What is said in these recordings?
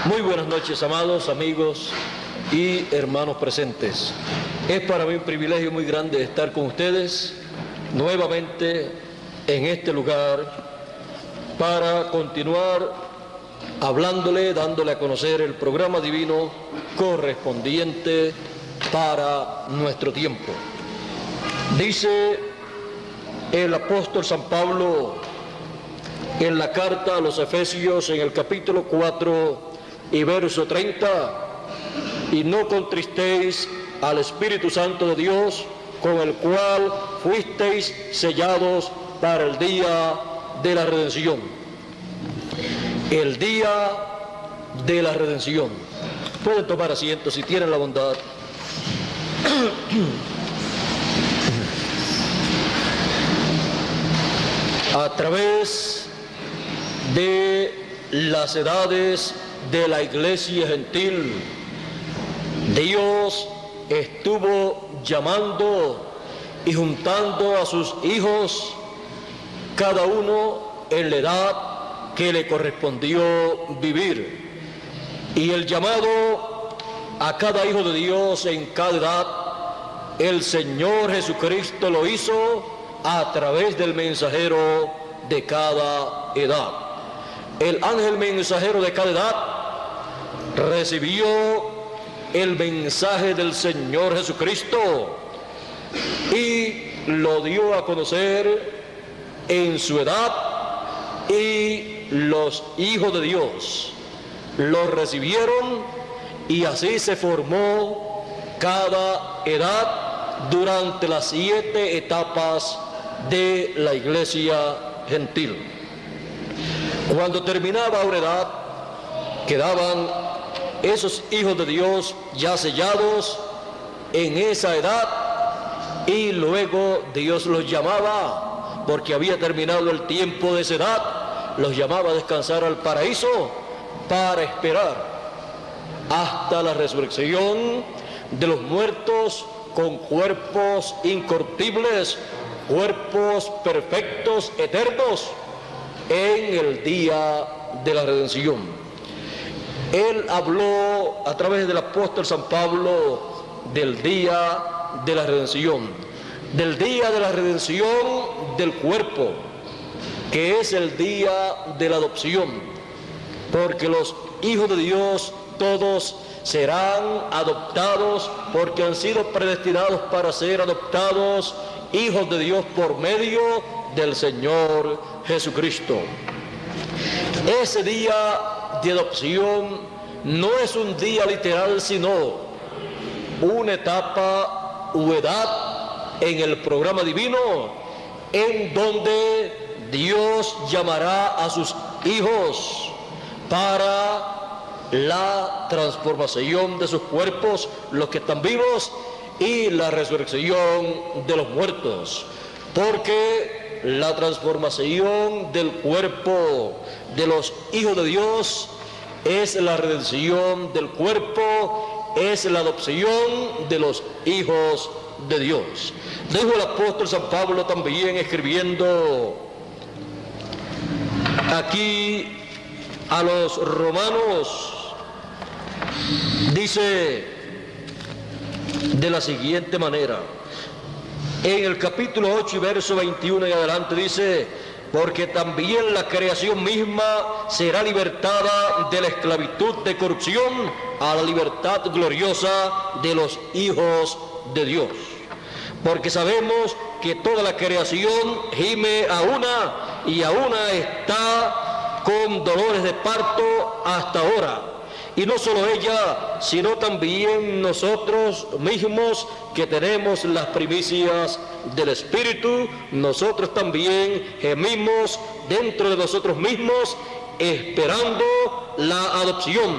Muy buenas noches, amados amigos y hermanos presentes. Es para mí un privilegio muy grande estar con ustedes nuevamente en este lugar para continuar hablándole, dándole a conocer el programa divino correspondiente para nuestro tiempo. Dice el apóstol San Pablo en la carta a los Efesios, en el capítulo 4 y verso 30, y no contristéis al Espíritu Santo de Dios, con el cual fuisteis sellados para el día de la redención. El día de la redención. Pueden tomar asiento si tienen la bondad. A través de las edades de la iglesia gentil, Dios estuvo llamando y juntando a sus hijos, cada uno en la edad que le correspondió vivir. Y el llamado a cada hijo de Dios en cada edad, el Señor Jesucristo lo hizo a través del mensajero de cada edad. El ángel mensajero de cada edad recibió el mensaje del Señor Jesucristo y lo dio a conocer en su edad, y los hijos de Dios lo recibieron, y así se formó cada edad durante las 7 etapas de la iglesia gentil. Cuando terminaba una edad, quedaban esos hijos de Dios ya sellados en esa edad, y luego Dios los llamaba, porque había terminado el tiempo de esa edad, los llamaba a descansar al paraíso para esperar hasta la resurrección de los muertos con cuerpos incorruptibles, cuerpos perfectos, eternos, en el día de la redención. Él habló a través del apóstol San Pablo del día de la redención, del día de la redención del cuerpo, que es el día de la adopción, porque los hijos de Dios todos serán adoptados, porque han sido predestinados para ser adoptados hijos de Dios por medio del Señor Jesucristo. Ese día de adopción no es un día literal, sino una etapa u edad en el programa divino, en donde Dios llamará a sus hijos para la transformación de sus cuerpos, los que están vivos, y la resurrección de los muertos, porque la transformación del cuerpo de los hijos de Dios es la redención del cuerpo, es la adopción de los hijos de Dios. Dijo el apóstol San Pablo también, escribiendo aquí a los romanos, dice de la siguiente manera, en el capítulo 8 y verso 21 y adelante, dice: porque también la creación misma será libertada de la esclavitud de corrupción a la libertad gloriosa de los hijos de Dios. Porque sabemos que toda la creación gime a una, y a una está con dolores de parto hasta ahora. Y no solo ella, sino también nosotros mismos, que tenemos las primicias del Espíritu, nosotros también gemimos dentro de nosotros mismos, esperando la adopción,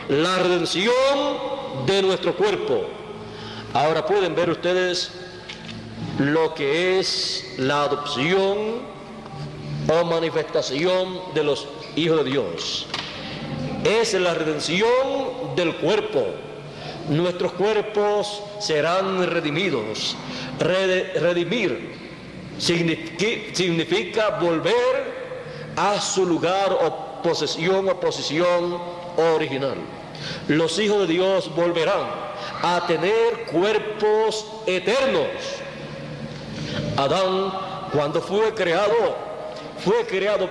la redención de nuestro cuerpo. Ahora pueden ver ustedes lo que es la adopción o manifestación de los hijos de Dios. Es la redención del cuerpo. Nuestros cuerpos serán redimidos. Redimir significa volver a su lugar o posesión original. Los hijos de Dios volverán a tener cuerpos eternos. Adán, cuando fue creado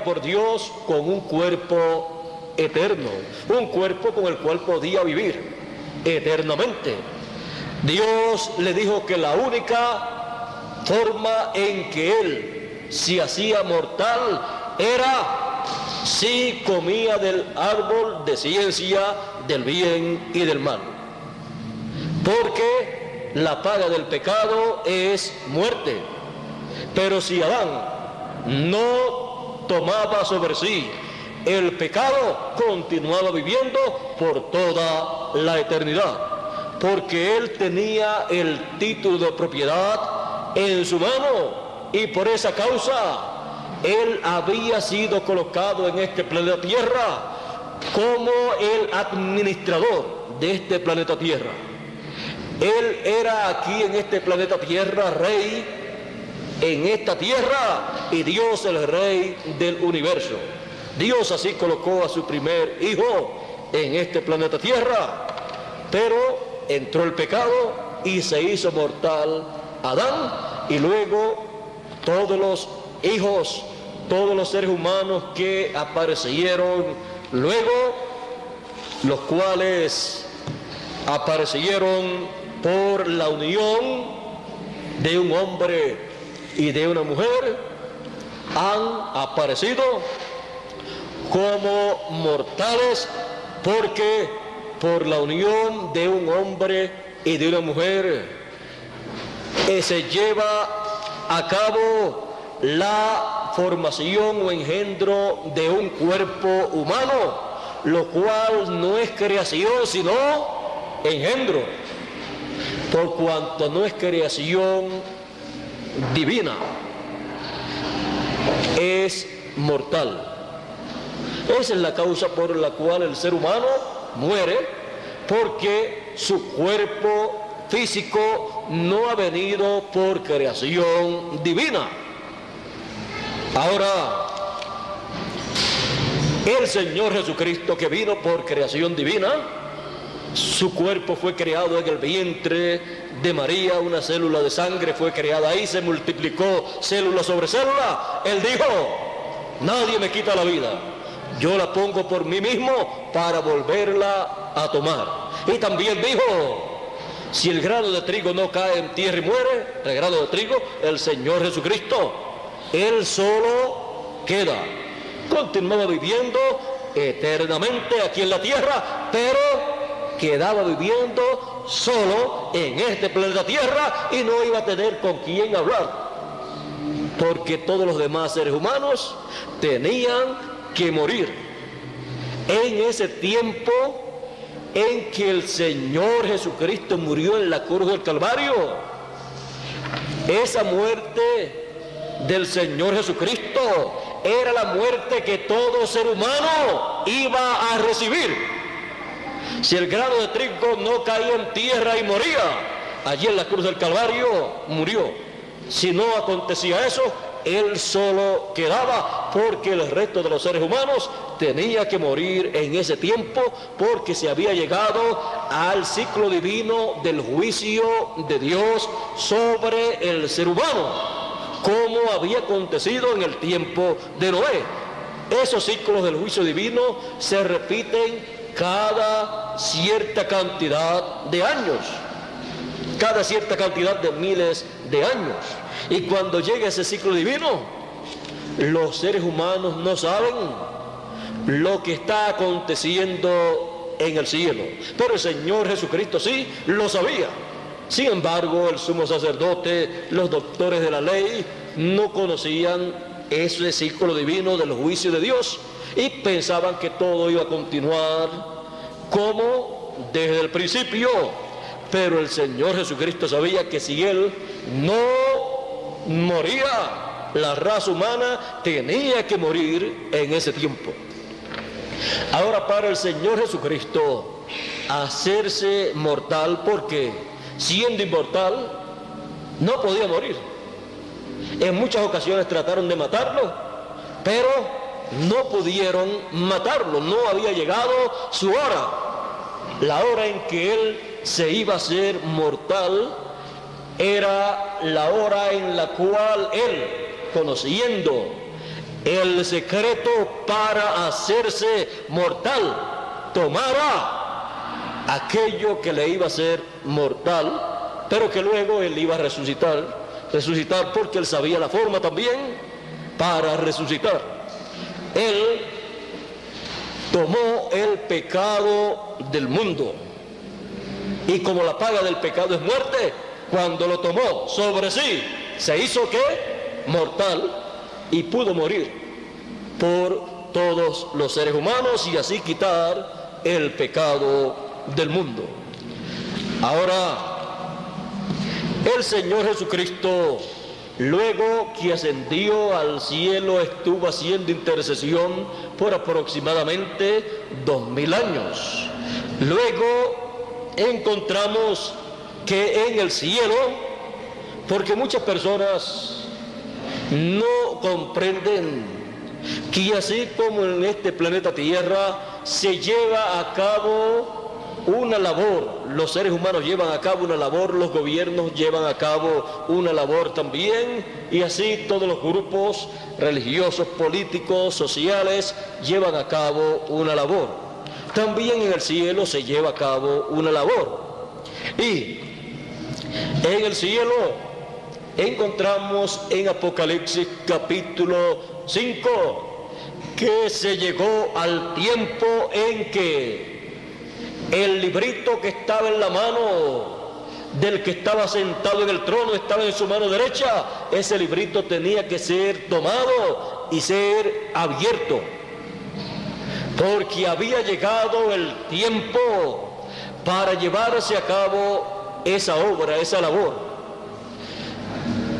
por Dios con un cuerpo eterno, un cuerpo con el cual podía vivir eternamente. Dios le dijo que la única forma en que él se hacía mortal era si comía del árbol de ciencia del bien y del mal, porque la paga del pecado es muerte. Pero si Adán no tomaba sobre sí el pecado, continuaba viviendo por toda la eternidad, porque él tenía el título de propiedad en su mano, y por esa causa él había sido colocado en este planeta Tierra como el administrador de este planeta Tierra. Él era aquí en este planeta Tierra rey en esta tierra, y Dios el rey del universo. Dios así colocó a su primer hijo en este planeta Tierra, pero entró el pecado y se hizo mortal Adán, y luego todos los hijos, todos los seres humanos que aparecieron luego, los cuales aparecieron por la unión de un hombre y de una mujer, han aparecido como mortales, porque por la unión de un hombre y de una mujer se lleva a cabo la formación o engendro de un cuerpo humano, lo cual no es creación sino engendro, por cuanto no es creación divina, es mortal. Esa es la causa por la cual el ser humano muere, porque su cuerpo físico no ha venido por creación divina. Ahora, el Señor Jesucristo, que vino por creación divina, su cuerpo fue creado en el vientre de María, una célula de sangre fue creada ahí, se multiplicó célula sobre célula. Él dijo: nadie me quita la vida, yo la pongo por mí mismo para volverla a tomar. Y también dijo: si el grano de trigo no cae en tierra y muere, el grano de trigo, el Señor Jesucristo, Él solo queda. Continuaba viviendo eternamente aquí en la tierra, pero quedaba viviendo solo en este planeta Tierra, y no iba a tener con quién hablar, porque todos los demás seres humanos tenían que morir. En ese tiempo en que el Señor Jesucristo murió en la cruz del Calvario, esa muerte del Señor Jesucristo era la muerte que todo ser humano iba a recibir. Si el grano de trigo no caía en tierra y moría, allí en la cruz del Calvario murió. Si no acontecía eso, él solo quedaba, porque el resto de los seres humanos tenía que morir en ese tiempo, porque se había llegado al ciclo divino del juicio de Dios sobre el ser humano, como había acontecido en el tiempo de Noé. Esos ciclos del juicio divino se repiten cada cierta cantidad de años, cada cierta cantidad de miles de años. Y cuando llega ese ciclo divino, los seres humanos no saben lo que está aconteciendo en el cielo, pero el Señor Jesucristo sí lo sabía. Sin embargo, el sumo sacerdote, los doctores de la ley, no conocían ese ciclo divino del juicio de Dios, y pensaban que todo iba a continuar como desde el principio. Pero el Señor Jesucristo sabía que si Él no moría, la raza humana tenía que morir en ese tiempo. Ahora, para el Señor Jesucristo hacerse mortal, porque siendo inmortal no podía morir. En muchas ocasiones trataron de matarlo, pero no pudieron matarlo, no había llegado su hora. La hora en que él se iba a hacer mortal era la hora en la cual él, conociendo el secreto para hacerse mortal, tomara aquello que le iba a hacer mortal, pero que luego él iba a resucitar porque él sabía la forma también para resucitar. Él tomó el pecado del mundo, y como la paga del pecado es muerte, cuando lo tomó sobre sí, se hizo ¿qué? Mortal, y pudo morir por todos los seres humanos y así quitar el pecado del mundo. Ahora, el Señor Jesucristo, luego que ascendió al cielo, estuvo haciendo intercesión por aproximadamente 2000 años. Luego encontramos que en el cielo, porque muchas personas no comprenden que así como en este planeta Tierra se lleva a cabo una labor, los seres humanos llevan a cabo una labor, los gobiernos llevan a cabo una labor también, y así todos los grupos religiosos, políticos, sociales llevan a cabo una labor. También en el cielo se lleva a cabo una labor, y en el cielo encontramos en Apocalipsis capítulo 5 que se llegó al tiempo en que el librito que estaba en la mano del que estaba sentado en el trono, estaba en su mano derecha. Ese librito tenía que ser tomado y ser abierto, porque había llegado el tiempo para llevarse a cabo esa obra, esa labor.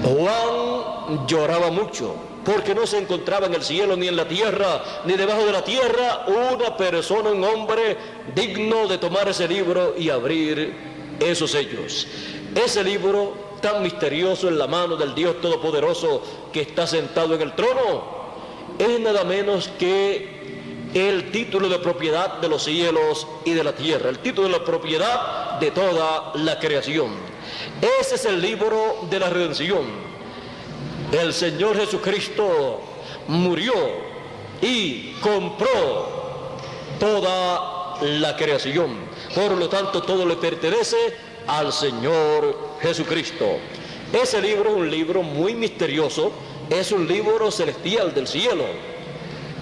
Juan lloraba mucho porque no se encontraba en el cielo, ni en la tierra, ni debajo de la tierra una persona, un hombre digno de tomar ese libro y abrir esos sellos. Ese libro tan misterioso en la mano del Dios Todopoderoso que está sentado en el trono es nada menos que el título de propiedad de los cielos y de la tierra, el título de la propiedad de toda la creación. Ese es el libro de la redención. El Señor Jesucristo murió y compró toda la creación. Por lo tanto, todo le pertenece al Señor Jesucristo. Ese libro es un libro muy misterioso, es un libro celestial del cielo.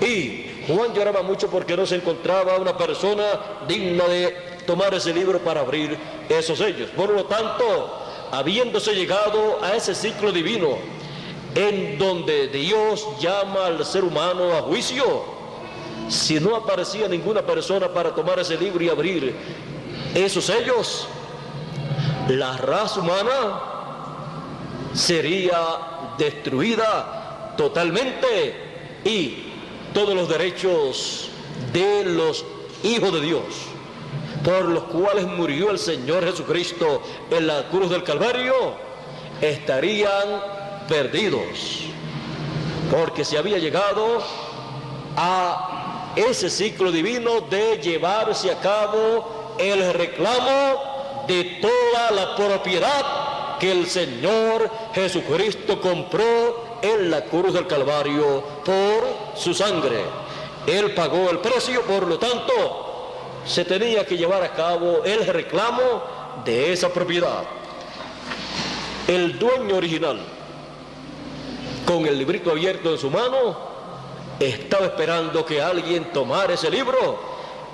Y Juan lloraba mucho porque no se encontraba una persona digna de tomar ese libro para abrir esos sellos. Por lo tanto, habiéndose llegado a ese ciclo divino en donde Dios llama al ser humano a juicio, si no aparecía ninguna persona para tomar ese libro y abrir esos sellos, la raza humana sería destruida totalmente y todos los derechos de los hijos de Dios, por los cuales murió el Señor Jesucristo en la cruz del Calvario, estarían perdidos, porque se había llegado a ese ciclo divino de llevarse a cabo el reclamo de toda la propiedad que el Señor Jesucristo compró en la cruz del Calvario por su sangre. Él pagó el precio, por lo tanto se tenía que llevar a cabo el reclamo de esa propiedad. El dueño original, con el librito abierto en su mano, estaba esperando que alguien tomara ese libro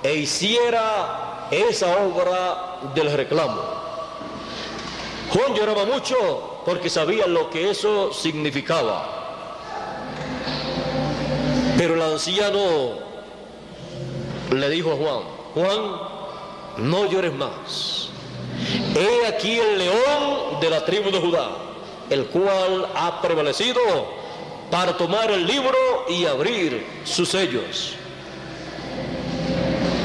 e hiciera esa obra del reclamo. Juan lloraba mucho porque sabía lo que eso significaba. Pero el anciano le dijo a Juan: Juan, no llores más. He aquí el león de la tribu de Judá, el cual ha prevalecido para tomar el libro y abrir sus sellos.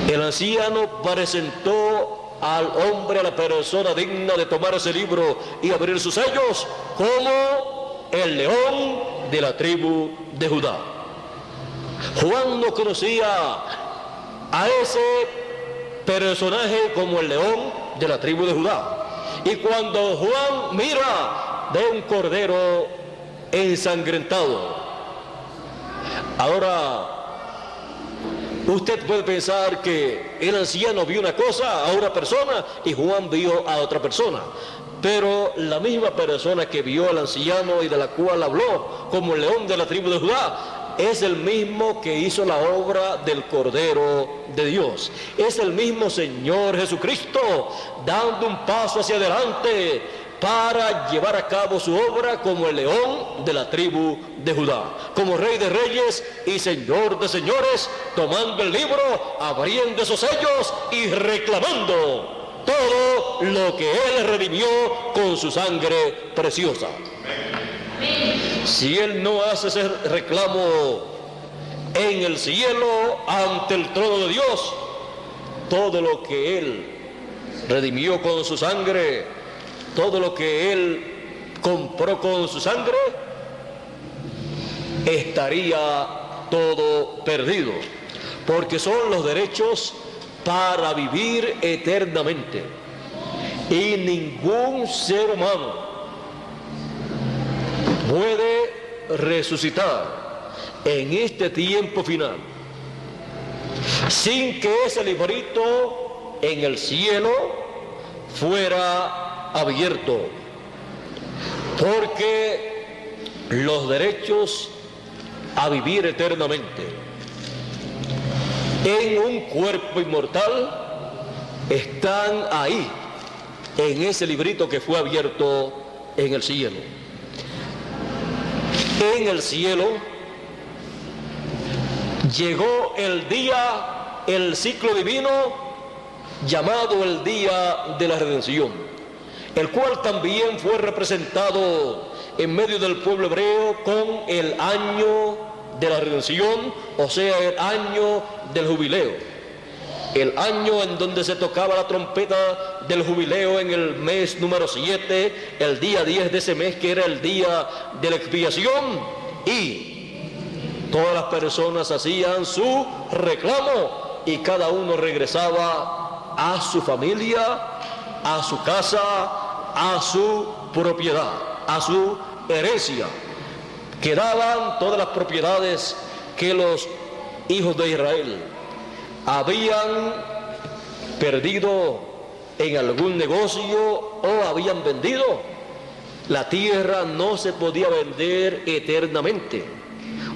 El anciano presentó al hombre, a la persona digna de tomar ese libro y abrir sus sellos, como el león de la tribu de Judá. Juan no conocía a ese personaje como el león de la tribu de Judá. Y cuando Juan mira, ve un cordero ensangrentado. Ahora, usted puede pensar que el anciano vio una cosa a una persona y Juan vio a otra persona. Pero la misma persona que vio al anciano y de la cual habló como el león de la tribu de Judá, es el mismo que hizo la obra del Cordero de Dios. Es el mismo Señor Jesucristo dando un paso hacia adelante para llevar a cabo su obra como el león de la tribu de Judá, como Rey de Reyes y Señor de Señores, tomando el libro, abriendo esos sellos y reclamando todo lo que Él redimió con su sangre preciosa. Si Él no hace ese reclamo en el cielo ante el trono de Dios, todo lo que Él redimió con su sangre, todo lo que Él compró con su sangre, estaría todo perdido, porque son los derechos para vivir eternamente. Y ningún ser humano puede resucitar en este tiempo final sin que ese librito en el cielo fuera abierto, porque los derechos a vivir eternamente en un cuerpo inmortal están ahí, en ese librito que fue abierto en el cielo. En el cielo llegó el día, el ciclo divino llamado el día de la redención, el cual también fue representado en medio del pueblo hebreo con el año de la redención, o sea, el año del jubileo, el año en donde se tocaba la trompeta del jubileo en el mes número 7, el día 10 de ese mes, que era el día de la expiación, y todas las personas hacían su reclamo y cada uno regresaba a su familia, a su casa, a su propiedad, a su herencia. Quedaban todas las propiedades que los hijos de Israel habían perdido en algún negocio o habían vendido. La tierra no se podía vender eternamente,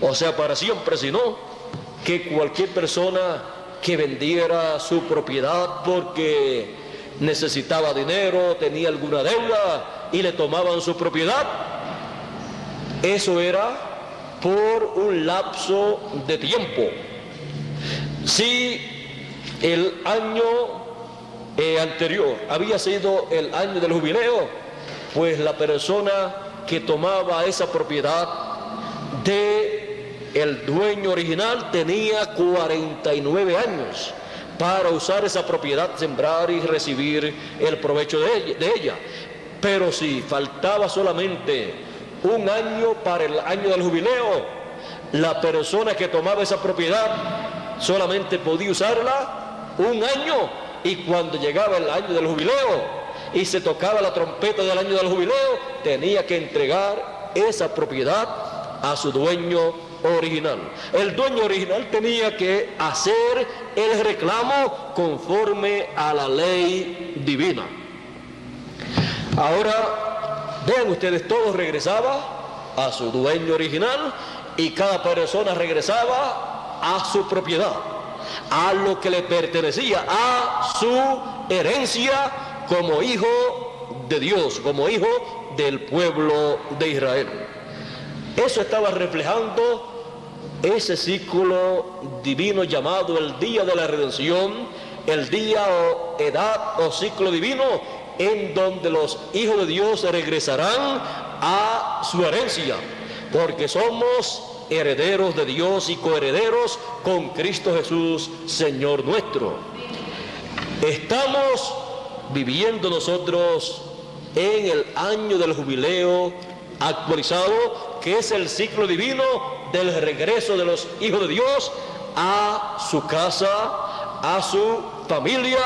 o sea, para siempre, sino que cualquier persona que vendiera su propiedad porque necesitaba dinero, tenía alguna deuda y le tomaban su propiedad, eso era por un lapso de tiempo. Si el año anterior había sido el año del jubileo, pues la persona que tomaba esa propiedad de el dueño original tenía 49 años para usar esa propiedad, sembrar y recibir el provecho de ella. Pero si faltaba solamente un año para el año del jubileo, la persona que tomaba esa propiedad solamente podía usarla un año, y cuando llegaba el año del jubileo y se tocaba la trompeta del año del jubileo, tenía que entregar esa propiedad a su dueño original. El dueño original tenía que hacer el reclamo conforme a la ley divina. Ahora, vean ustedes, todo regresaba a su dueño original y cada persona regresaba a su propiedad, a lo que le pertenecía, a su herencia como hijo de Dios, como hijo del pueblo de Israel. Eso estaba reflejando ese ciclo divino llamado el día de la redención, el día o edad o ciclo divino en donde los hijos de Dios regresarán a su herencia, porque somos herederos de Dios y coherederos con Cristo Jesús, Señor nuestro. Estamos viviendo nosotros en el año del jubileo actualizado, que es el ciclo divino del regreso de los hijos de Dios a su casa, a su familia,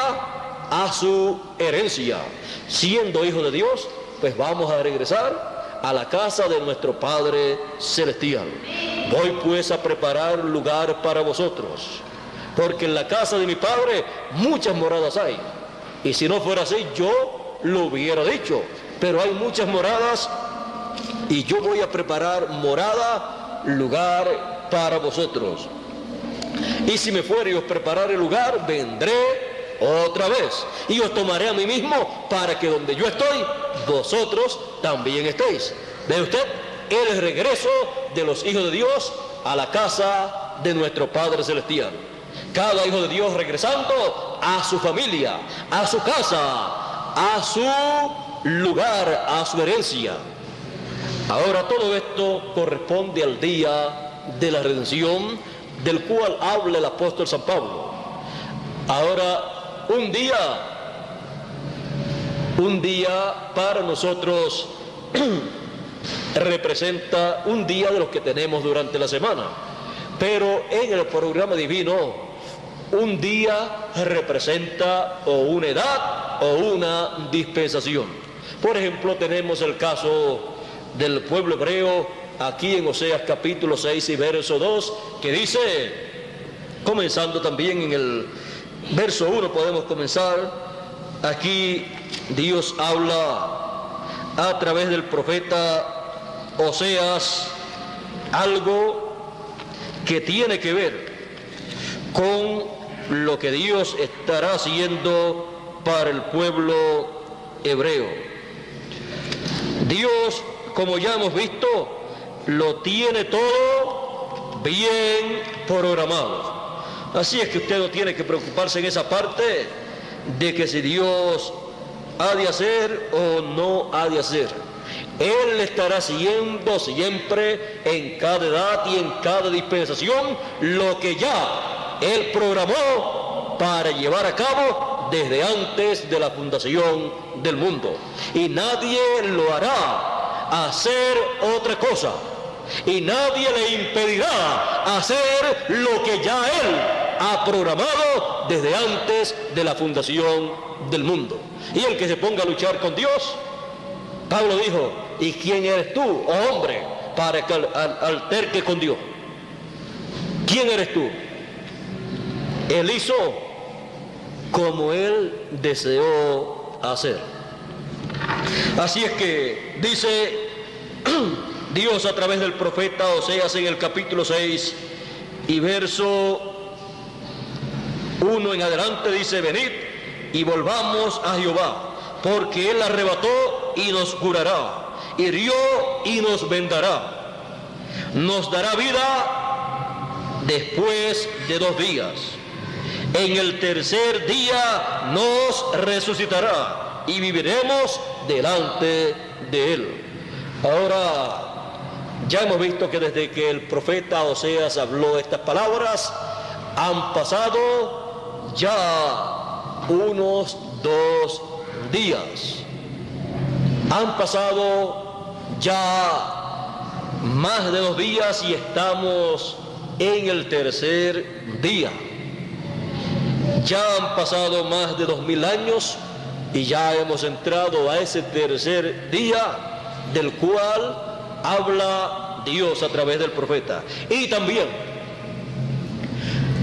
a su herencia. Siendo hijos de Dios, pues vamos a regresar a la casa de nuestro Padre Celestial. Voy pues a preparar lugar para vosotros, porque en la casa de mi Padre muchas moradas hay. Y si no fuera así, yo lo hubiera dicho, pero hay muchas moradas y yo voy a preparar morada, lugar para vosotros. Y si me fuere y os prepararé el lugar, vendré otra vez y os tomaré a mí mismo, para que donde yo estoy, vosotros también estéis. ¿Ve usted? El regreso de los hijos de Dios a la casa de nuestro Padre Celestial. Cada hijo de Dios regresando a su familia, a su casa, a su lugar, a su herencia. Ahora todo esto corresponde al día de la redención, del cual habla el apóstol San Pablo. Ahora, un día para nosotros representa un día de los que tenemos durante la semana, pero en el programa divino un día representa o una edad o una dispensación. Por ejemplo, tenemos el caso del pueblo hebreo aquí en Oseas capítulo 6 y verso 2, que dice, comenzando también en el verso 1 podemos comenzar. Aquí Dios habla a través del profeta Oseas algo que tiene que ver con lo que Dios estará haciendo para el pueblo hebreo. Dios, como ya hemos visto, lo tiene todo bien programado. Así es que usted no tiene que preocuparse en esa parte de que si Dios ha de hacer o no ha de hacer. Él estará haciendo siempre, en cada edad y en cada dispensación, lo que ya Él programó para llevar a cabo desde antes de la fundación del mundo. Y nadie lo hará hacer otra cosa. Y nadie le impedirá hacer lo que ya Él ha programado desde antes de la fundación del mundo. Y el que se ponga a luchar con Dios, Pablo dijo, ¿y quién eres tú, oh hombre, para que alterque con Dios? ¿Quién eres tú? Él hizo como Él deseó hacer. Así es que dice Dios a través del profeta Oseas en el capítulo 6 y verso 1 en adelante, dice, venid y volvamos a Jehová, porque Él arrebató y nos curará, hirió y nos vendará, nos dará vida después de 2 días, en el tercer día nos resucitará y viviremos delante de Él. Ahora, ya hemos visto que desde que el profeta Oseas habló estas palabras, han pasado ya unos 2 días. Han pasado ya más de 2 días y estamos en el tercer día. Ya han pasado más de 2000 años y ya hemos entrado a ese tercer día del cual habla Dios a través del profeta. Y también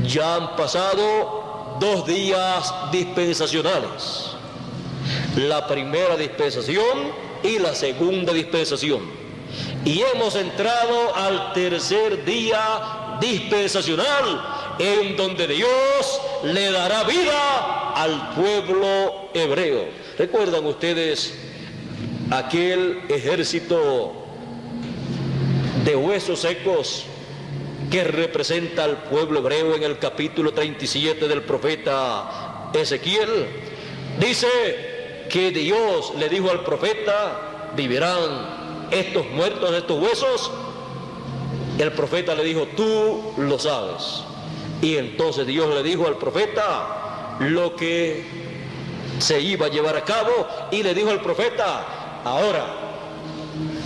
ya han pasado 2 días dispensacionales, la primera dispensación y la segunda dispensación, y hemos entrado al tercer día dispensacional, en donde Dios le dará vida al pueblo hebreo. ¿Recuerdan ustedes aquel ejército de huesos secos que representa al pueblo hebreo en el capítulo 37 del profeta Ezequiel? Dice que Dios le dijo al profeta, ¿vivirán estos muertos, estos huesos? El profeta le dijo, tú lo sabes. Y entonces Dios le dijo al profeta lo que se iba a llevar a cabo, y le dijo al profeta, ahora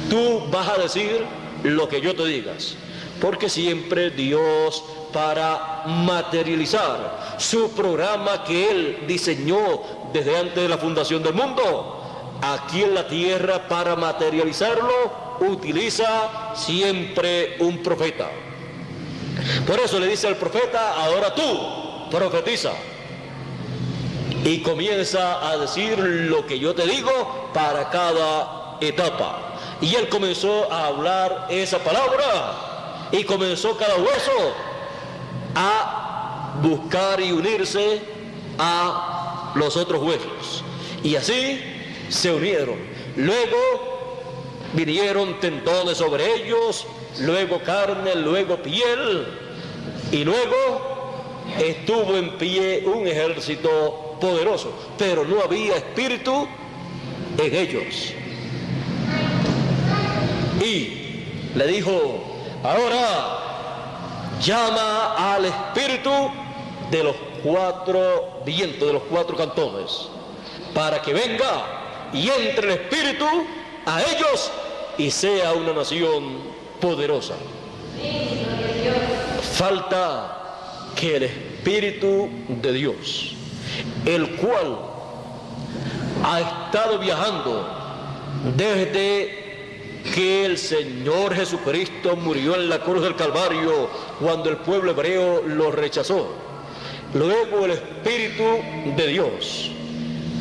tú vas a decir lo que yo te digas, porque siempre Dios, para materializar su programa que Él diseñó desde antes de la fundación del mundo, aquí en la tierra, para materializarlo, utiliza siempre un profeta. Por eso le dice al profeta: ahora tú profetiza. Y comienza a decir lo que yo te digo para cada etapa. Y él comenzó a hablar esa palabra, y comenzó cada hueso a buscar y unirse a los otros huesos. Y así se unieron. Luego vinieron tendones sobre ellos, luego carne, luego piel, y luego estuvo en pie un ejército poderoso, pero no había espíritu en ellos. Y le dijo: ahora llama al espíritu de los 4 vientos, de los 4 cantones, para que venga y entre el espíritu a ellos y sea una nación poderosa. Falta que el Espíritu de Dios, el cual ha estado viajando desde que el Señor Jesucristo murió en la cruz del Calvario, cuando el pueblo hebreo lo rechazó. Luego el Espíritu de Dios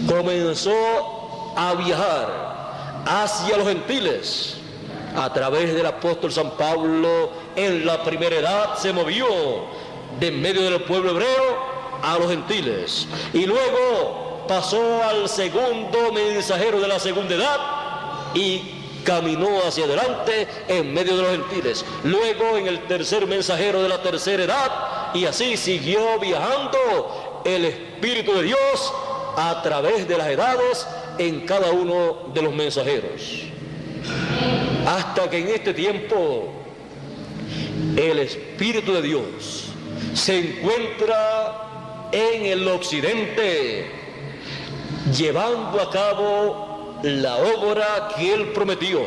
comenzó a viajar hacia los gentiles a través del apóstol San Pablo. En la primera edad se movió de en medio del pueblo hebreo a los gentiles, y luego pasó al segundo mensajero de la segunda edad y caminó hacia adelante en medio de los gentiles, luego en el tercer mensajero de la tercera edad, y así siguió viajando el Espíritu de Dios a través de las edades en cada uno de los mensajeros, hasta que en este tiempo el Espíritu de Dios se encuentra en el occidente, llevando a cabo la obra que Él prometió,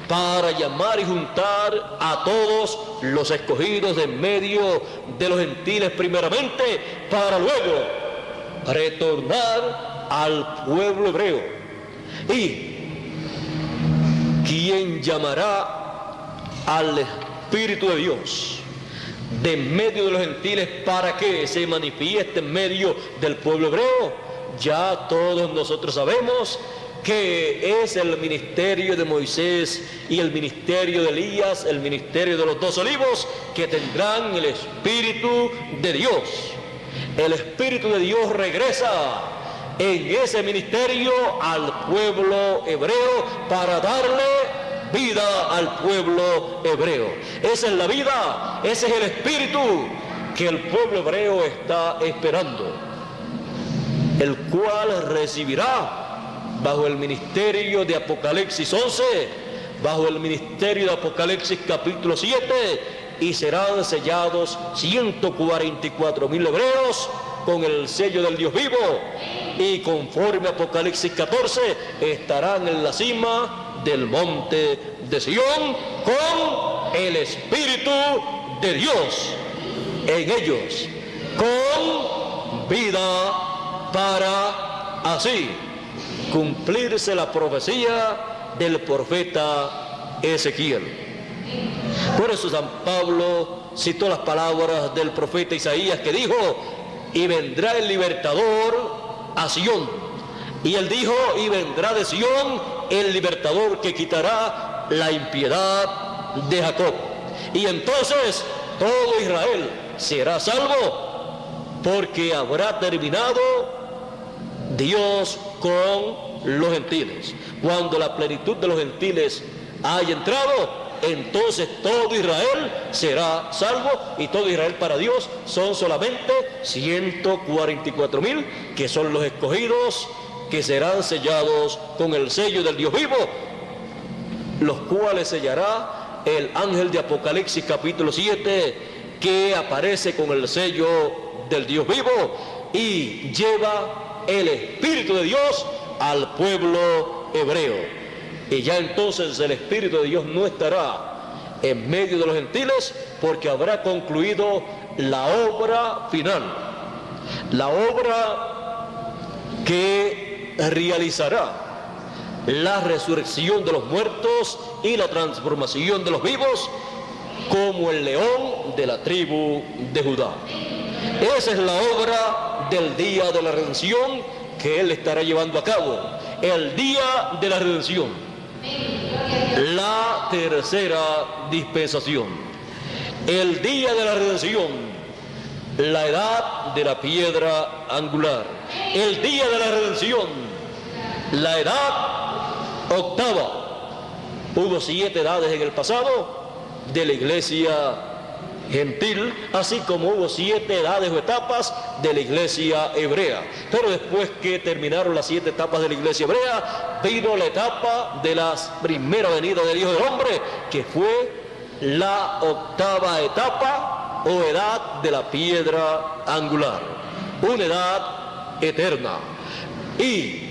para llamar y juntar a todos los escogidos de en medio de los gentiles primeramente, para luego retornar al pueblo hebreo. ¿Y quién llamará al Espíritu de Dios de en medio de los gentiles para que se manifieste en medio del pueblo hebreo? Ya todos nosotros sabemos que es el ministerio de Moisés y el ministerio de Elías, el ministerio de los 2 olivos, que tendrán el Espíritu de Dios. El Espíritu de Dios regresa en ese ministerio al pueblo hebreo para darle vida al pueblo hebreo. Esa es la vida, ese es el espíritu que el pueblo hebreo está esperando, el cual recibirá bajo el ministerio de Apocalipsis 11, bajo el ministerio de Apocalipsis capítulo 7, y serán sellados 144,000 hebreos con el sello del Dios vivo, y conforme a Apocalipsis 14 estarán en la cima del monte de Sión con el Espíritu de Dios en ellos, con vida, para así cumplirse la profecía del profeta Ezequiel. Por eso San Pablo citó las palabras del profeta Isaías, que dijo: y vendrá el libertador a Sión. Y él dijo: y vendrá de Sión el libertador que quitará la impiedad de Jacob. Y entonces todo Israel será salvo, porque habrá terminado Dios con los gentiles. Cuando la plenitud de los gentiles haya entrado, entonces todo Israel será salvo, y todo Israel para Dios son solamente 144,000, que son los escogidos, que serán sellados con el sello del Dios vivo, los cuales sellará el ángel de Apocalipsis capítulo 7, que aparece con el sello del Dios vivo y lleva el Espíritu de Dios al pueblo hebreo. Y ya entonces el Espíritu de Dios no estará en medio de los gentiles, porque habrá concluido la obra final, la obra que realizará la resurrección de los muertos y la transformación de los vivos, como el león de la tribu de Judá. Esa es la obra del día de la redención que Él estará llevando a cabo. El día de la redención, la tercera dispensación. El día de la redención, la edad de la piedra angular. El día de la redención, la edad octava. Hubo 7 edades en el pasado de la iglesia gentil, así como hubo 7 edades o etapas de la iglesia hebrea. Pero después que terminaron las 7 etapas de la iglesia hebrea, vino la etapa de la primera venida del Hijo del Hombre, que fue la octava etapa o edad de la piedra angular, una edad eterna. Y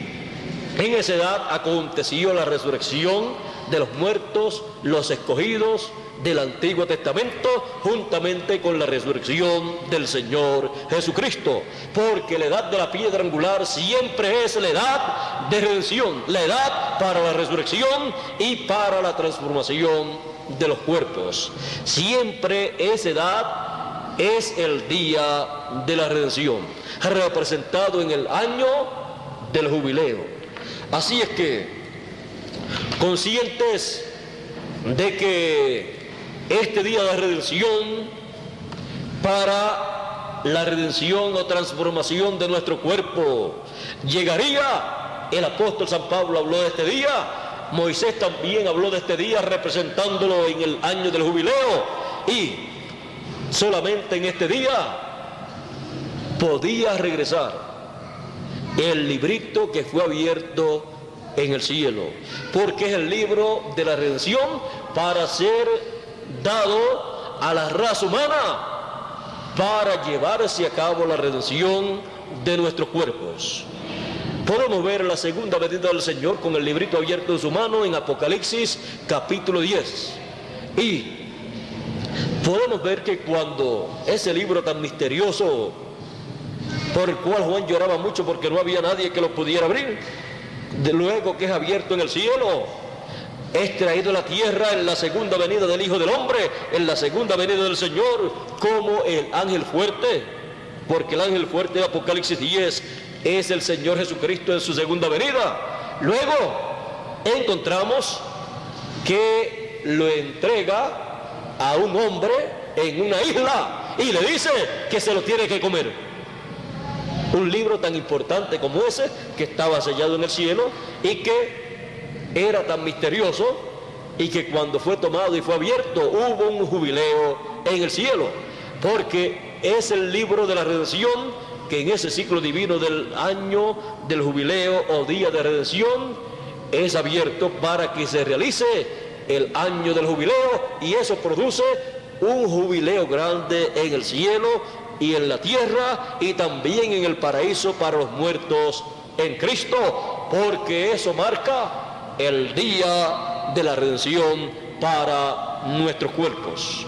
en esa edad aconteció la resurrección de los muertos, los escogidos del Antiguo Testamento, juntamente con la resurrección del Señor Jesucristo, porque la edad de la piedra angular siempre es la edad de redención, la edad para la resurrección y para la transformación de los cuerpos. Siempre esa edad es el día de la redención, representado en el año del jubileo. Así es que, conscientes de que este día de redención, para la redención o transformación de nuestro cuerpo, llegaría, el apóstol San Pablo habló de este día, Moisés también habló de este día representándolo en el año del jubileo, y solamente en este día podía regresar el librito que fue abierto en el cielo, porque es el libro de la redención para ser dado a la raza humana para llevarse a cabo la redención de nuestros cuerpos. Podemos ver la segunda venida del Señor con el librito abierto en su mano en Apocalipsis capítulo 10, y podemos ver que cuando ese libro tan misterioso, por el cual Juan lloraba mucho porque no había nadie que lo pudiera abrir, de luego que es abierto en el cielo, es traído a la tierra en la segunda venida del Hijo del Hombre, en la segunda venida del Señor, como el ángel fuerte, porque el ángel fuerte de Apocalipsis 10 es el Señor Jesucristo en su segunda venida. Luego encontramos que lo entrega a un hombre en una isla y le dice que se lo tiene que comer. Un libro tan importante como ese, que estaba sellado en el cielo y que era tan misterioso, y que cuando fue tomado y fue abierto hubo un jubileo en el cielo, porque es el libro de la redención que en ese ciclo divino del año del jubileo o día de redención es abierto para que se realice el año del jubileo, y eso produce un jubileo grande en el cielo y en la tierra y también en el paraíso para los muertos en Cristo, porque eso marca el día de la redención para nuestros cuerpos.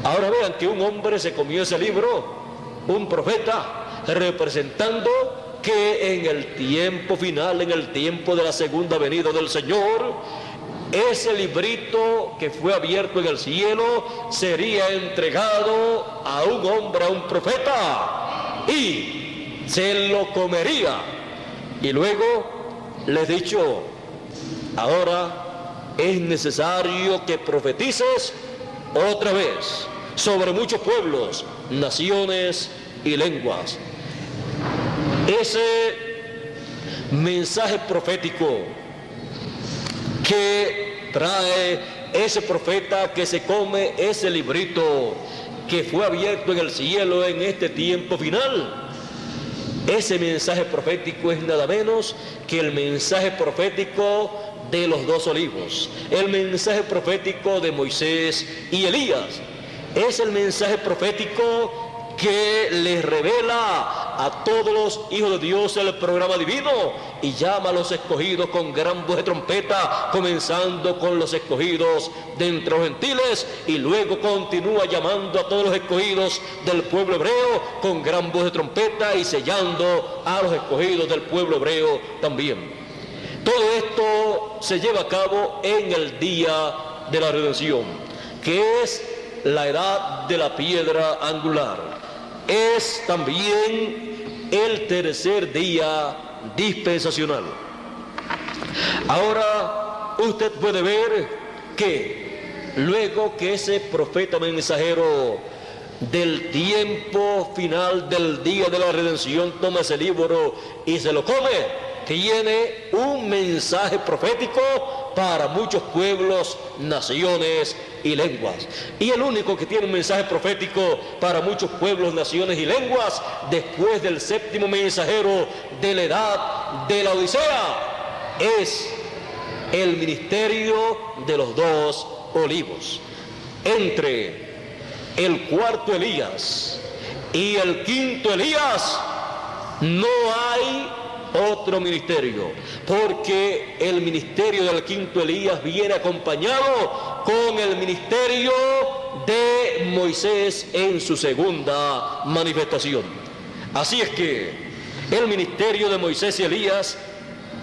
Ahora vean que un hombre se comió ese libro, un profeta, representando que en el tiempo final, en el tiempo de la segunda venida del Señor, ese librito que fue abierto en el cielo sería entregado a un hombre, a un profeta, y se lo comería. Y luego les he dicho, ahora es necesario que profetices otra vez sobre muchos pueblos, naciones y lenguas. Ese mensaje profético que trae ese profeta que se come ese librito que fue abierto en el cielo en este tiempo final, ese mensaje profético es nada menos que el mensaje profético de los 2 olivos, el mensaje profético de Moisés y Elías. Es el mensaje profético que les revela a todos los hijos de Dios el programa divino y llama a los escogidos con gran voz de trompeta, comenzando con los escogidos de entre los gentiles, y luego continúa llamando a todos los escogidos del pueblo hebreo con gran voz de trompeta y sellando a los escogidos del pueblo hebreo también. Todo esto se lleva a cabo en el día de la redención, que es la edad de la piedra angular. Es también el tercer día dispensacional. Ahora usted puede ver que luego que ese profeta mensajero del tiempo final del día de la redención toma ese libro y se lo come, tiene un mensaje profético para muchos pueblos, naciones y lenguas. Y el único que tiene un mensaje profético para muchos pueblos, naciones y lenguas, después del séptimo mensajero de la edad de la Odisea, es el ministerio de los dos olivos. Entre el cuarto Elías y el quinto Elías no hay otro ministerio, porque el ministerio del quinto Elías viene acompañado con el ministerio de Moisés en su segunda manifestación. Así es que el ministerio de Moisés y Elías,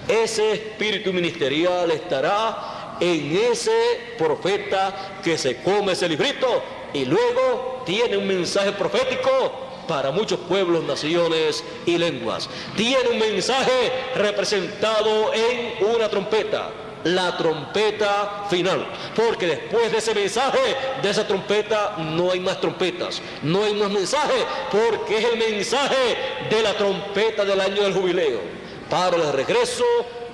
ese espíritu ministerial estará en ese profeta que se come ese librito y luego tiene un mensaje profético para muchos pueblos, naciones y lenguas. Tiene un mensaje representado en una trompeta, la trompeta final, porque después de ese mensaje, de esa trompeta, no hay más trompetas, no hay más mensaje, porque es el mensaje de la trompeta del año del jubileo, para el regreso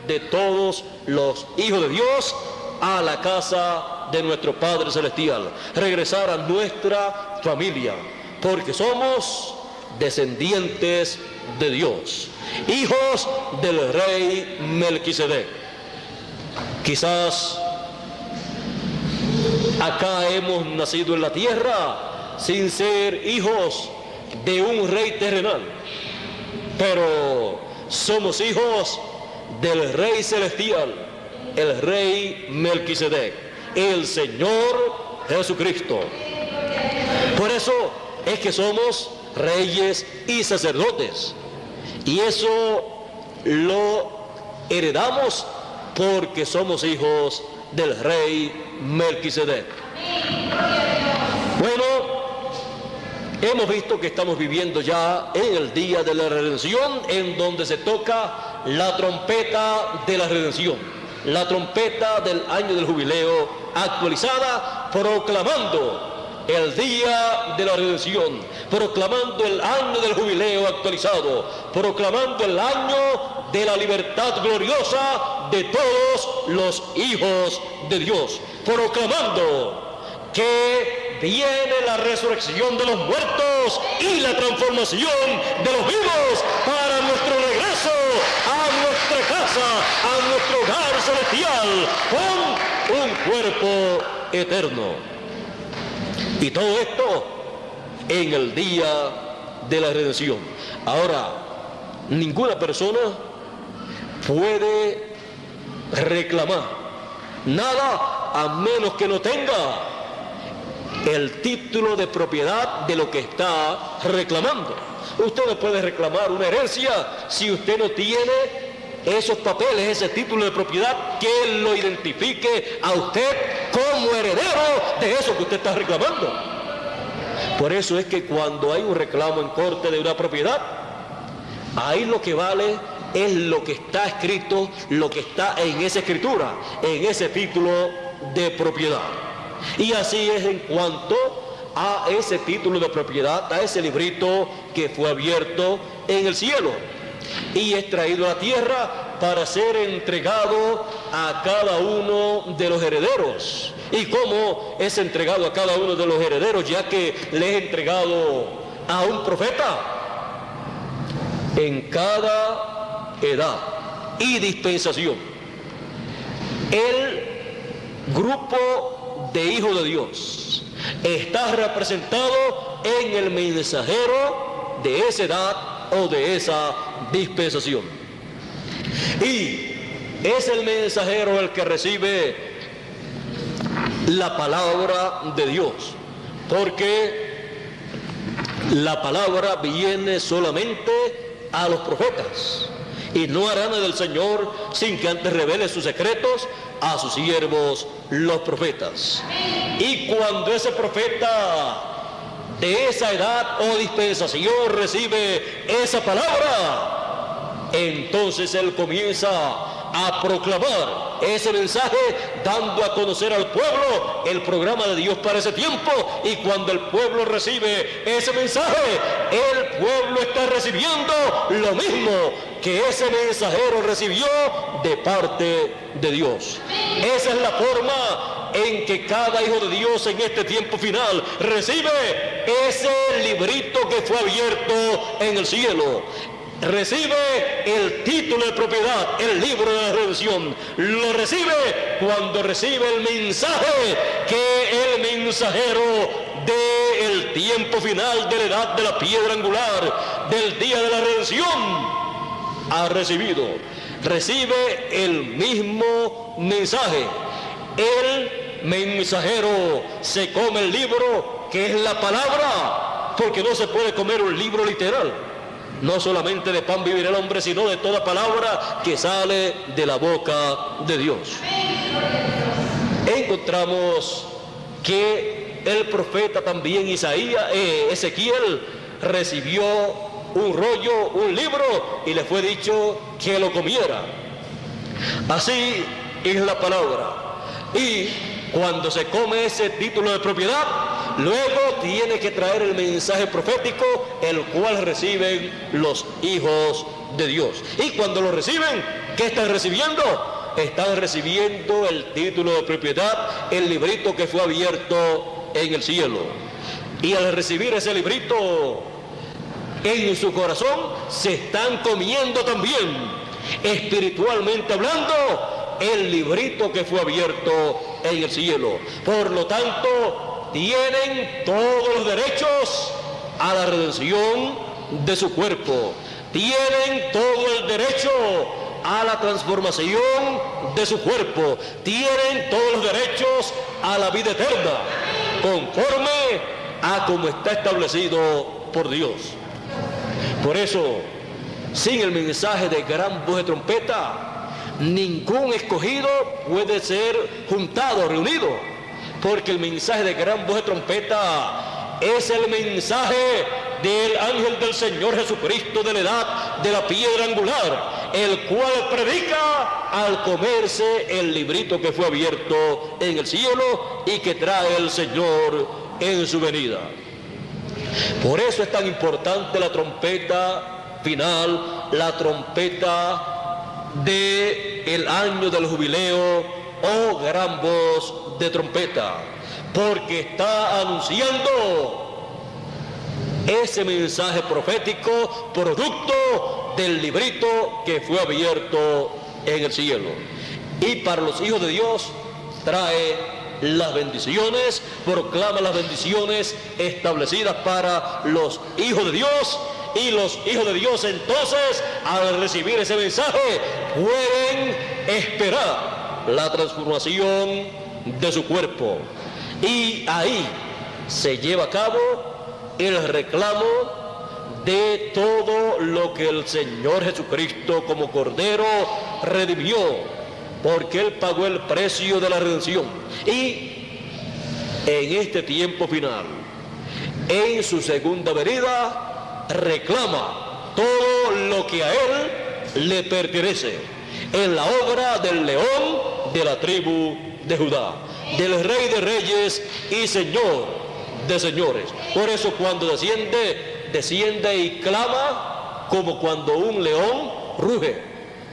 de todos los hijos de Dios a la casa de nuestro Padre Celestial, regresar a nuestra familia, porque somos descendientes de Dios, hijos del rey Melquisedec. Quizás acá hemos nacido en la tierra sin ser hijos de un rey terrenal, pero somos hijos del rey celestial, el rey Melquisedec, el Señor Jesucristo. Por eso es que somos reyes y sacerdotes, y eso lo heredamos porque somos hijos del rey Melquisedec. Bueno, hemos visto que estamos viviendo ya en el día de la redención, en donde se toca la trompeta de la redención, la trompeta del año del jubileo actualizada, proclamando el día de la redención, proclamando el año del jubileo actualizado, proclamando el año de la libertad gloriosa de todos los hijos de Dios, proclamando que viene la resurrección de los muertos y la transformación de los vivos para nuestro regreso a nuestra casa, a nuestro hogar celestial, con un cuerpo eterno. Y todo esto en el día de la redención. Ahora, ninguna persona puede reclamar nada a menos que no tenga el título de propiedad de lo que está reclamando. Usted no puede reclamar una herencia si usted no tiene esos papeles, ese título de propiedad que lo identifique a usted como heredero de eso que usted está reclamando. Por eso es que cuando hay un reclamo en corte de una propiedad, ahí lo que vale es lo que está escrito, lo que está en esa escritura, en ese título de propiedad. Y así es en cuanto a ese título de propiedad, a ese librito que fue abierto en el cielo y es traído a la tierra para ser entregado a cada uno de los herederos. ¿Y cómo es entregado a cada uno de los herederos? Ya que le es entregado a un profeta en cada edad y dispensación. El grupo de hijos de Dios está representado en el mensajero de esa edad o de esa dispensación. Y es el mensajero el que recibe la palabra de Dios, porque la palabra viene solamente a los profetas, y no hará nada del Señor sin que antes revele sus secretos a sus siervos los profetas. Y cuando ese profeta de esa edad o dispensación recibe esa palabra, entonces él comienza a proclamar ese mensaje, dando a conocer al pueblo el programa de Dios para ese tiempo. Y cuando el pueblo recibe ese mensaje, el pueblo está recibiendo lo mismo que ese mensajero recibió de parte de Dios. Esa es la forma en que cada hijo de Dios en este tiempo final recibe ese librito que fue abierto en el cielo. Recibe el título de propiedad, el libro de la redención. Lo recibe cuando recibe el mensaje que el mensajero del tiempo final, de la edad de la piedra angular, del día de la redención, ha recibido. Recibe el mismo mensaje. El mensajero se come el libro, que es la palabra, porque no se puede comer un libro literal. No solamente de pan vivirá el hombre, sino de toda palabra que sale de la boca de Dios. Encontramos que el profeta también Ezequiel recibió un rollo, un libro, y le fue dicho que lo comiera. Así es la palabra. Y cuando se come ese título de propiedad, luego tiene que traer el mensaje profético, el cual reciben los hijos de Dios. Y cuando lo reciben, ¿qué están recibiendo? Están recibiendo el título de propiedad, el librito que fue abierto en el cielo. Y al recibir ese librito en su corazón, se están comiendo también, espiritualmente hablando, el librito que fue abierto en el cielo. Por lo tanto, tienen todos los derechos a la redención de su cuerpo. Tienen todo el derecho a la transformación de su cuerpo. Tienen todos los derechos a la vida eterna, conforme a como está establecido por Dios. Por eso, sin el mensaje de gran voz de trompeta, ningún escogido puede ser juntado, reunido, porque el mensaje de gran voz de trompeta es el mensaje del ángel del Señor Jesucristo de la edad de la piedra angular, el cual predica al comerse el librito que fue abierto en el cielo y que trae el Señor en su venida. Por eso es tan importante la trompeta final, la trompeta del año del jubileo o gran voz de trompeta, porque está anunciando ese mensaje profético producto del librito que fue abierto en el cielo. Y para los hijos de Dios trae las bendiciones, proclama las bendiciones establecidas para los hijos de Dios. Y los hijos de Dios entonces, al recibir ese mensaje, pueden esperar la transformación de su cuerpo. Y ahí se lleva a cabo el reclamo de todo lo que el Señor Jesucristo como Cordero redimió, porque Él pagó el precio de la redención. Y en este tiempo final, en su segunda venida, reclama todo lo que a Él le pertenece en la obra del león de la tribu de Judá, del Rey de Reyes y Señor de Señores. Por eso cuando desciende y clama como cuando un león ruge,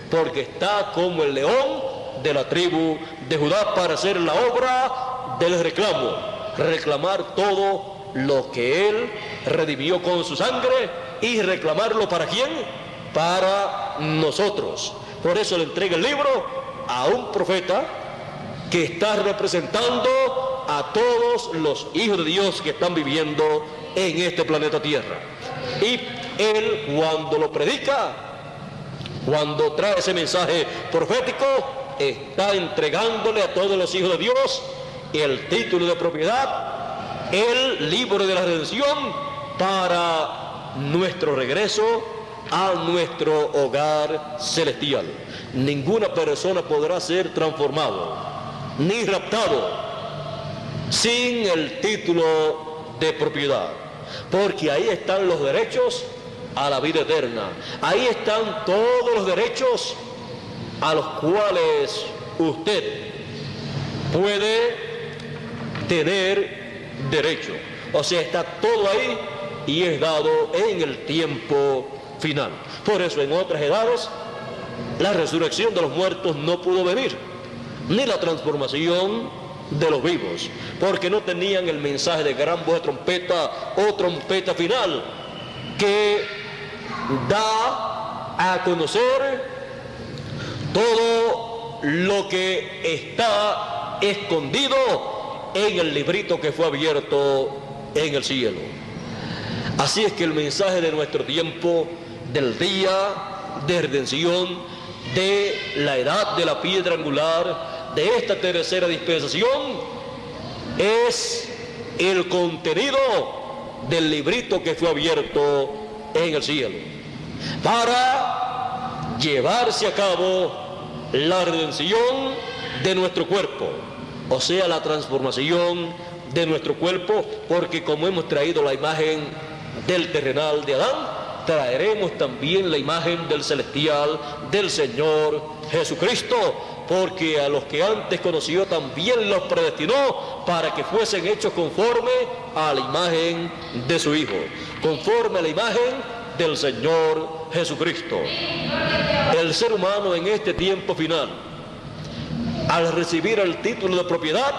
porque está como el león de la tribu de Judá para hacer la obra del reclamo, reclamar todo lo que Él redimió con su sangre. ¿Y reclamarlo para quién? Para nosotros. Por eso le entrega el libro a un profeta que está representando a todos los hijos de Dios que están viviendo en este planeta Tierra. Y él cuando lo predica, cuando trae ese mensaje profético, está entregándole a todos los hijos de Dios el título de propiedad, el libro de la redención para nuestro regreso a nuestro hogar celestial. Ninguna persona podrá ser transformado ni raptado sin el título de propiedad, porque ahí están los derechos a la vida eterna. Ahí están todos los derechos a los cuales usted puede tener derecho. O sea, está todo ahí y es dado en el tiempo final. Por eso en otras edades la resurrección de los muertos no pudo venir, ni la transformación de los vivos, porque no tenían el mensaje de gran voz de trompeta o trompeta final que da a conocer todo lo que está escondido en el librito que fue abierto en el cielo. Así es que el mensaje de nuestro tiempo, del día de redención, de la edad de la piedra angular, de esta tercera dispensación, es el contenido del librito que fue abierto en el cielo, para llevarse a cabo la redención de nuestro cuerpo, o sea, la transformación de nuestro cuerpo, porque como hemos traído la imagen del terrenal de Adán, traeremos también la imagen del celestial, del Señor Jesucristo, porque a los que antes conoció también los predestinó para que fuesen hechos conforme a la imagen de su Hijo, conforme a la imagen del Señor Jesucristo. El ser humano en este tiempo final, al recibir el título de propiedad,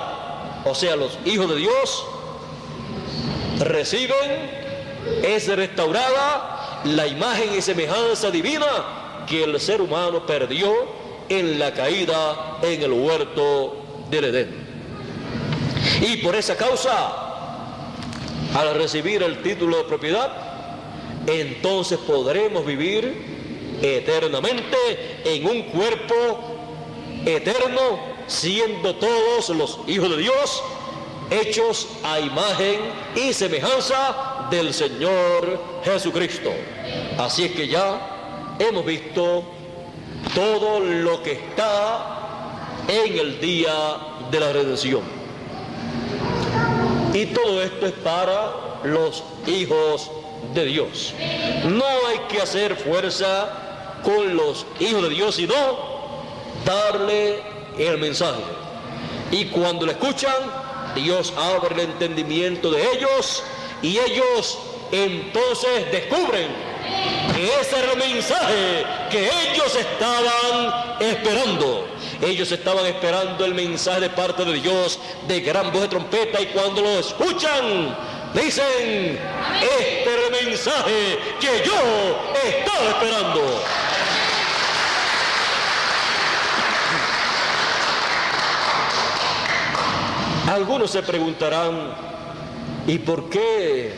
o sea, los hijos de Dios, reciben, es restaurada la imagen y semejanza divina que el ser humano perdió en la caída en el huerto del Edén. Y por esa causa, al recibir el título de propiedad, entonces podremos vivir eternamente en un cuerpo eterno, siendo todos los hijos de Dios hechos a imagen y semejanza del Señor Jesucristo. Así es que ya hemos visto todo lo que está en el día de la redención. Y todo esto es para los hijos de Dios. No hay que hacer fuerza con los hijos de Dios, sino darle el mensaje. Y cuando lo escuchan, Dios abre el entendimiento de ellos y ellos entonces descubren que ese era el mensaje que ellos estaban esperando. Ellos estaban esperando el mensaje de parte de Dios de gran voz de trompeta, y cuando lo escuchan dicen: este era el mensaje que yo estaba esperando. Algunos se preguntarán: ¿y por qué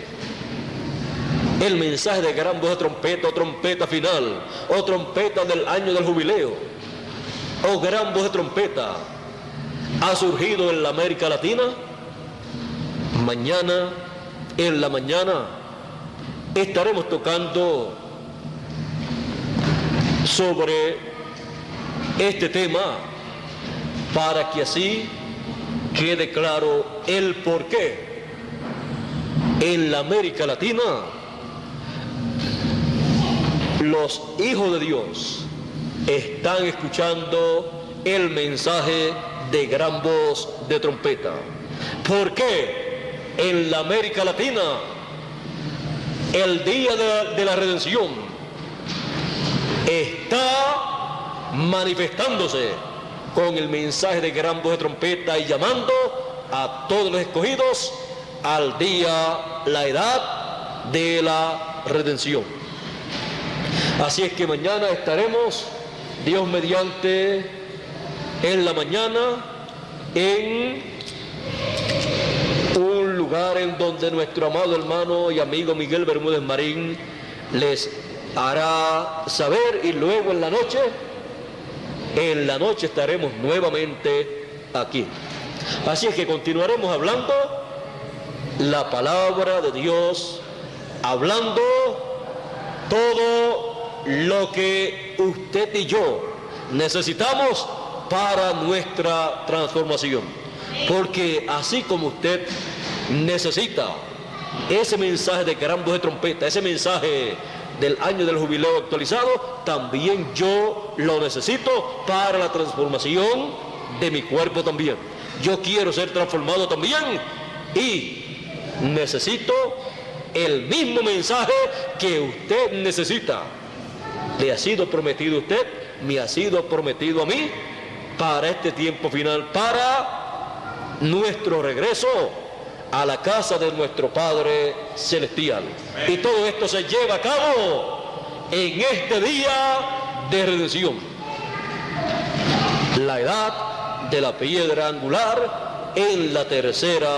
el mensaje de gran voz de trompeta o trompeta final o trompeta del año del jubileo o gran voz de trompeta ha surgido en la América Latina? Mañana, en la mañana, estaremos tocando sobre este tema para que así quede claro el por qué en la América Latina los hijos de Dios están escuchando el mensaje de gran voz de trompeta. ¿Por qué en la América Latina el día de la redención está manifestándose con el mensaje de gran voz de trompeta y llamando a todos los escogidos al día, la edad de la redención? Así es que mañana estaremos, Dios mediante, en la mañana en un lugar en donde nuestro amado hermano y amigo Miguel Bermúdez Marín les hará saber, y luego en la noche estaremos nuevamente aquí. Así es que continuaremos hablando la palabra de Dios, hablando todo lo que usted y yo necesitamos para nuestra transformación. Porque así como usted necesita ese mensaje de gran voz de trompeta, ese mensaje del año del jubileo actualizado, también yo lo necesito para la transformación de mi cuerpo también. Yo quiero ser transformado también y necesito el mismo mensaje que usted necesita. Le ha sido prometido a usted, me ha sido prometido a mí para este tiempo final, para nuestro regreso a la casa de nuestro Padre Celestial. Y todo esto se lleva a cabo en este día de redención. La edad de la piedra angular en la tercera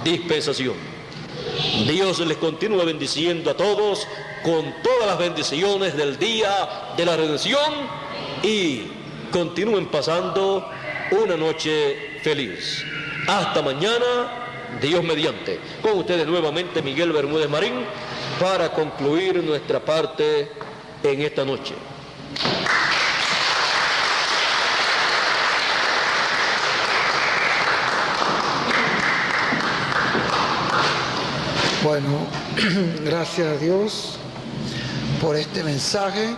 dispensación. Dios les continúa bendiciendo a todos con todas las bendiciones del día de la redención y continúen pasando una noche feliz. Hasta mañana, Dios mediante. Con ustedes nuevamente Miguel Bermúdez Marín para concluir nuestra parte en esta noche. Bueno, gracias a Dios por este mensaje.